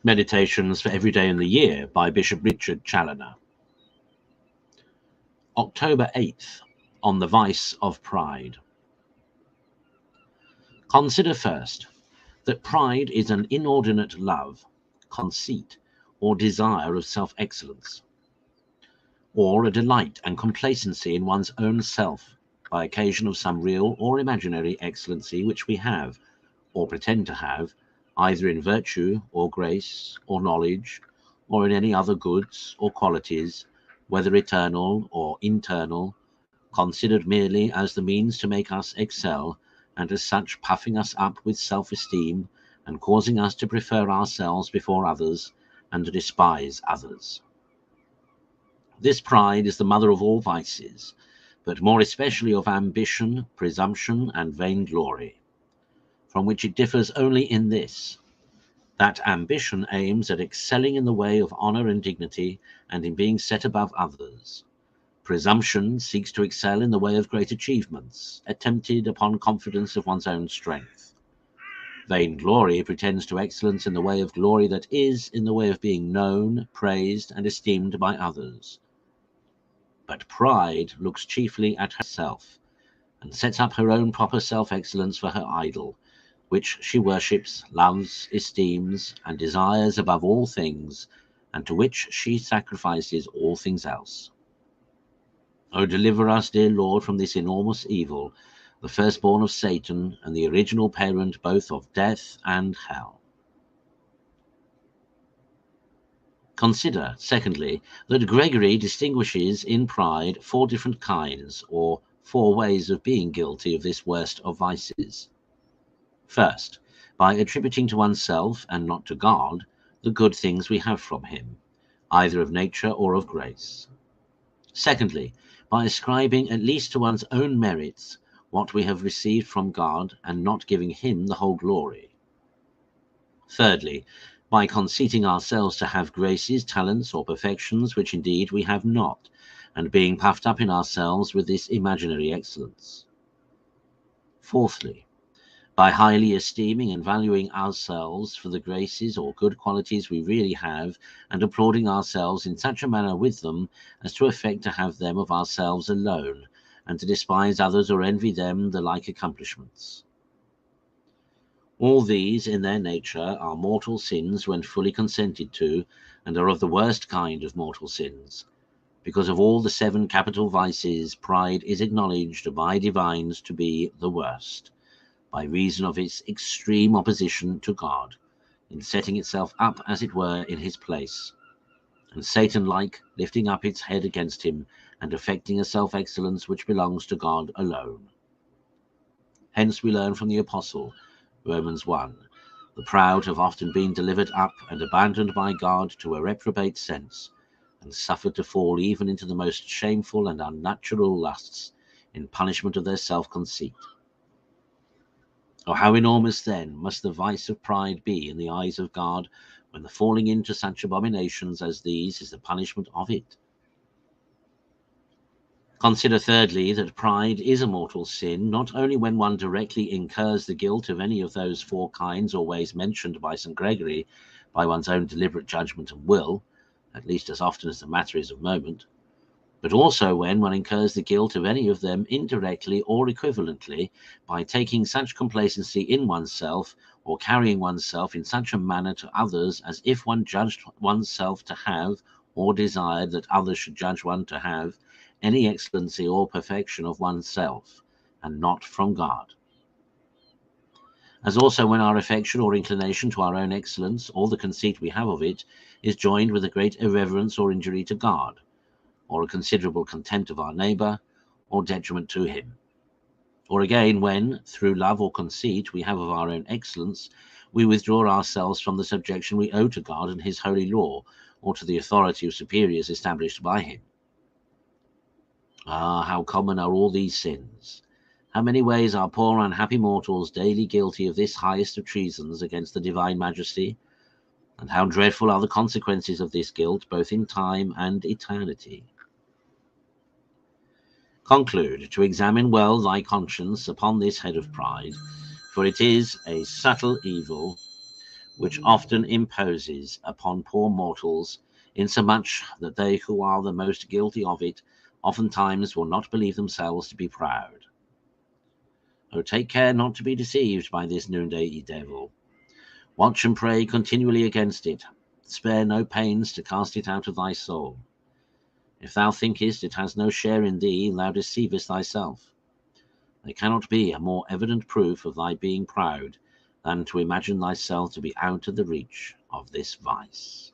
Meditations for Every Day in the Year by Bishop Richard Challoner. October 8th, on the vice of pride. Consider first that pride is an inordinate love, conceit, or desire of self-excellence, or a delight and complacency in one's own self by occasion of some real or imaginary excellency which we have, or pretend to have, either in virtue or grace or knowledge, or in any other goods or qualities, whether eternal or internal, considered merely as the means to make us excel, and as such puffing us up with self-esteem, and causing us to prefer ourselves before others, and to despise others. This pride is the mother of all vices, but more especially of ambition, presumption, and vainglory, from which it differs only in this, that ambition aims at excelling in the way of honor and dignity, and in being set above others. Presumption seeks to excel in the way of great achievements, attempted upon confidence of one's own strength. Vainglory pretends to excellence in the way of glory that is, in the way of being known, praised, and esteemed by others. But pride looks chiefly at herself, and sets up her own proper self-excellence for her idol, which she worships, loves, esteems, and desires above all things, and to which she sacrifices all things else. O deliver us, dear Lord, from this enormous evil, the firstborn of Satan, and the original parent both of death and hell. Consider, secondly, that Gregory distinguishes in pride 4 different kinds, or 4 ways of being guilty of this worst of vices. First, by attributing to oneself, and not to God, the good things we have from him, either of nature or of grace. Secondly, by ascribing at least to one's own merits what we have received from God, and not giving him the whole glory. Thirdly, by conceiting ourselves to have graces, talents, or perfections which indeed we have not, and being puffed up in ourselves with this imaginary excellence. Fourthly, by highly esteeming and valuing ourselves for the graces or good qualities we really have, and applauding ourselves in such a manner with them as to affect to have them of ourselves alone, and to despise others or envy them the like accomplishments. All these in their nature are mortal sins when fully consented to, and are of the worst kind of mortal sins. Because of all the 7 capital vices, pride is acknowledged by divines to be the worst, by reason of its extreme opposition to God, in setting itself up, as it were, in his place, and Satan-like lifting up its head against him, and affecting a self-excellence which belongs to God alone. Hence we learn from the Apostle, Romans 1, the proud have often been delivered up and abandoned by God to a reprobate sense, and suffered to fall even into the most shameful and unnatural lusts, in punishment of their self-conceit. Oh, how enormous, then, must the vice of pride be in the eyes of God, when the falling into such abominations as these is the punishment of it. Consider, thirdly, that pride is a mortal sin, not only when one directly incurs the guilt of any of those 4 kinds or ways mentioned by St. Gregory by one's own deliberate judgment and will, at least as often as the matter is of moment, but also when one incurs the guilt of any of them indirectly or equivalently by taking such complacency in oneself, or carrying oneself in such a manner to others as if one judged oneself to have, or desired that others should judge one to have, any excellency or perfection of oneself, and not from God. As also when our affection or inclination to our own excellence, or the conceit we have of it, is joined with a great irreverence or injury to God, or a considerable contempt of our neighbour, or detriment to him. Or again, when, through love or conceit we have of our own excellence, we withdraw ourselves from the subjection we owe to God and his holy law, or to the authority of superiors established by him. Ah, how common are all these sins! How many ways are poor unhappy mortals daily guilty of this highest of treasons against the divine majesty, and how dreadful are the consequences of this guilt, both in time and eternity! Conclude to examine well thy conscience upon this head of pride, for it is a subtle evil, which often imposes upon poor mortals, insomuch that they who are the most guilty of it oftentimes will not believe themselves to be proud. Oh, take care not to be deceived by this noonday devil. Watch and pray continually against it. Spare no pains to cast it out of thy soul. If thou thinkest it has no share in thee, thou deceivest thyself. There cannot be a more evident proof of thy being proud than to imagine thyself to be out of the reach of this vice.